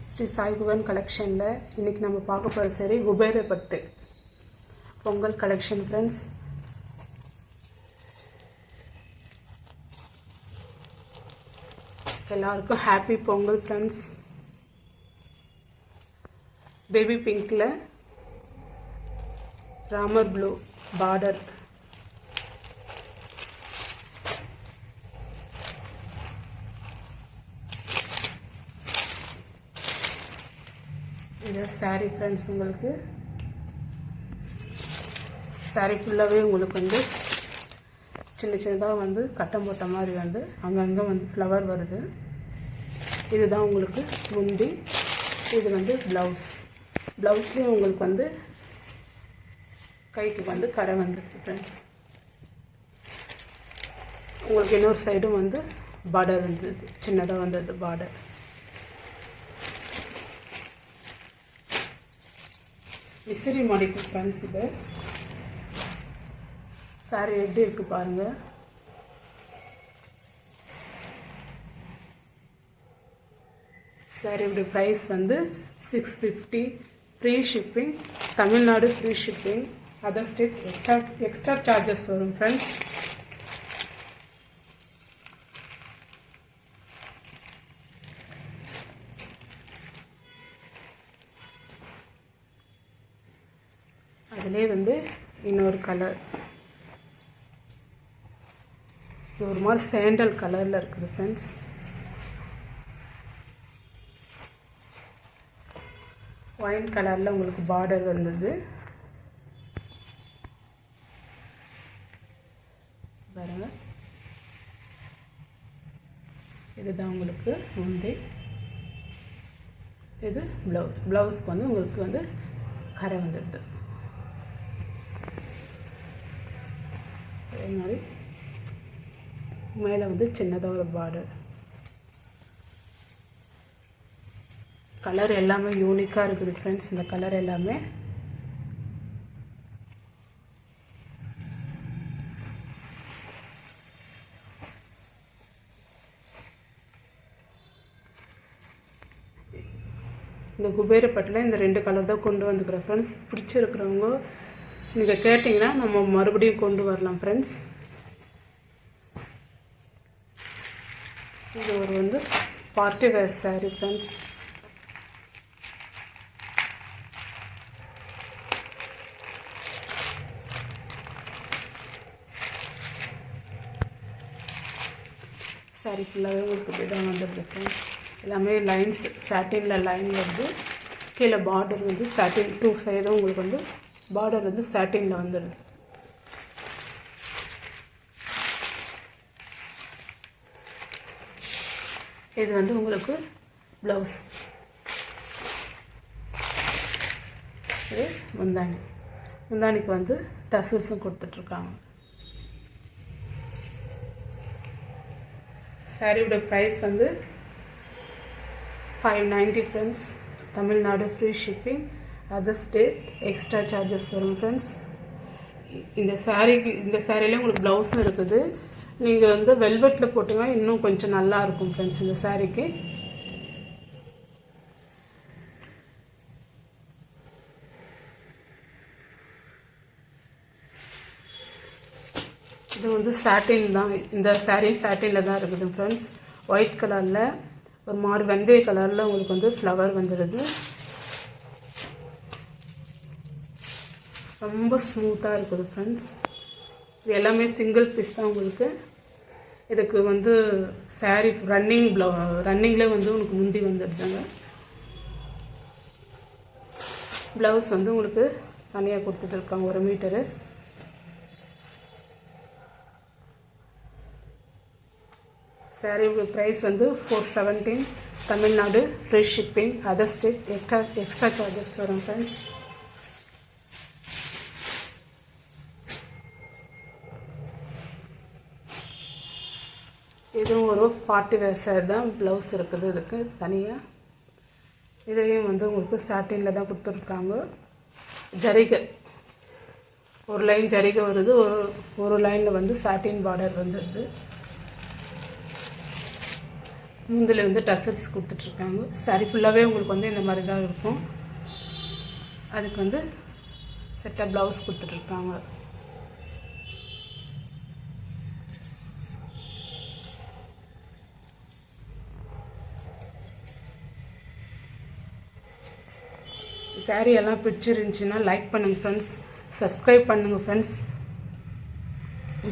ஸ்ரீ சாய் குகன் கலெக்ஷனில் இன்றைக்கி நம்ம பார்க்க போகிற சரி குபேர பட்டு பொங்கல் கலெக்ஷன் ஃப்ரெண்ட்ஸ். எல்லாருக்கும் ஹாப்பி பொங்கல் ஃப்ரெண்ட்ஸ். பேபி பிங்க்கில் ராமர் ப்ளூ பார்டர், இது சாரீ ஃப்ரெண்ட்ஸ். உங்களுக்கு சாரீ ஃபுல்லாகவே உங்களுக்கு வந்து சின்ன சின்னதாக வந்து கட்டம் போட்ட மாதிரி வந்து அங்கங்கே வந்து ஃப்ளவர் வருது. இதுதான் உங்களுக்கு முந்தி. இது வந்து ப்ளவுஸ்லேயும் உங்களுக்கு வந்து கைக்கு வந்து கரை வந்துருக்கு ஃப்ரெண்ட்ஸ். உங்களுக்கு இன்னொரு சைடும் வந்து பார்டர் வந்தது, சின்னதாக வந்தது பார்டர். விசிறி மாடிக்கு ஃப்ரெண்ட்ஸ். இது சாரி எப்படி இருக்குது பாருங்கள். சாரியோட ப்ரைஸ் வந்து 650, free shipping. Tamil Nadu free shipping, other state extra charges வரும் ஃப்ரெண்ட்ஸ். அதிலே வந்து இன்னொரு கலர், இது ஒரு மாதிரி சாண்டல் கலரில் இருக்குது ஃப்ரெண்ட்ஸ். ஒயின் கலரில் உங்களுக்கு பார்டர் வந்தது பாருங்க. இதுதான் உங்களுக்கு முந்தி. இது ப்ளவுஸ்க்கு வந்து உங்களுக்கு வந்து கரை வந்துடுது. அதே மாதிரி மேலே வந்து சின்னதாக ஒரு பார்டர். கலர் எல்லாமே யூனிக்காக இருக்குது ஃப்ரெண்ட்ஸ். இந்த கலர் எல்லாமே இந்த குபேரப்பட்டில் இந்த 2 கலர் தான் கொண்டு வந்துக்கிறேன் ஃப்ரெண்ட்ஸ். பிடிச்சிருக்கிறவங்க நீங்கள் கேட்டிங்கன்னா நம்ம மறுபடியும் கொண்டு வரலாம் ஃப்ரெண்ட்ஸ். இது ஒரு வந்து party wear sari friends. Sari ஃபுல்லாகவே உங்களுக்கு இப்படி தான் வந்துடுது ஃப்ரெண்ட்ஸ். எல்லாமே லைன்ஸ், சாட்டினில் லைன் வருது. கீழே பார்டர் வந்து சாட்டின், 2 சைடும் உங்களுக்கு வந்து பார்டர் வந்து சாட்டினில் வந்துடுது. இது வந்து உங்களுக்கு ப்ளவுஸ். இது முந்தானிக்கு வந்து டசல்ஸும் கொடுத்துட்ருக்காங்க. சாரியோட ப்ரைஸ் வந்து 590 friends. Tamil Nadu free shipping, other state extra charges வரும் ஃப்ரெண்ட்ஸ். இந்த சாரியில் உங்களுக்கு ப்ளவுஸும் இருக்குது. நீங்கள் வந்து வெல்வெட்டில் போட்டிங்கன்னா இன்னும் கொஞ்சம் நல்லா இருக்கும் ஃப்ரெண்ட்ஸ் இந்த சாரீக்கு. இது வந்து சாட்டின் தான். இந்த சாரீ சாட்டினில் தான் இருக்குது ஃப்ரெண்ட்ஸ். ஒயிட் கலரில் ஒரு மாதிரி வெந்தய கலரில் உங்களுக்கு வந்து ஃப்ளவர் வந்துடுது. ரொம்ப ஸ்மூத்தாக இருக்குது ஃப்ரெண்ட்ஸ். இது எல்லாமே சிங்கிள் பீஸ் தான் உங்களுக்கு. இதுக்கு வந்து சாரீ ரன்னிங்கில் வந்து உங்களுக்கு முந்தி வந்துடுதாங்க. ப்ளவுஸ் வந்து உங்களுக்கு தனியாக கொடுத்துட்டு இருக்காங்க 1 மீட்டரு. சாரியோட ப்ரைஸ் வந்து 417. Tamil Nadu free shipping, other state extra charges வரும் ஃப்ரெண்ட்ஸ். இதுவும் ஒரு பார்ட்டி வேர் சாரி தான். ப்ளவுஸ் இருக்குது இதுக்கு தனியாக. இதையும் வந்து உங்களுக்கு சாட்டினில் தான் கொடுத்துருக்காங்க. ஜரிகை, ஒரு லைன் ஜரிகை வருது, ஒரு லைனில் வந்து சாட்டின் பார்டர் வந்துடுது. முந்தில் வந்து டசல்ஸ் கொடுத்துட்ருக்காங்க. சாரி ஃபுல்லாகவே உங்களுக்கு வந்து இந்த மாதிரி தான் இருக்கும். அதுக்கு வந்து செட்டாக ப்ளவுஸ் கொடுத்துட்ருக்காங்க. சாரி எல்லாம் பிடிச்சிருந்துச்சின்னா லைக் பண்ணுங்கள் ஃப்ரெண்ட்ஸ், சப்ஸ்கிரைப் பண்ணுங்கள் ஃப்ரெண்ட்ஸ்,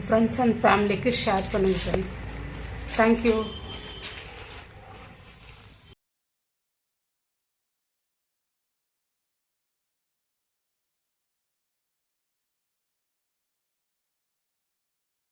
ஃப்ரெண்ட்ஸ் அண்ட் ஃபேமிலிக்கு ஷேர் பண்ணுங்கள் ஃப்ரெண்ட்ஸ். தேங்க்யூ.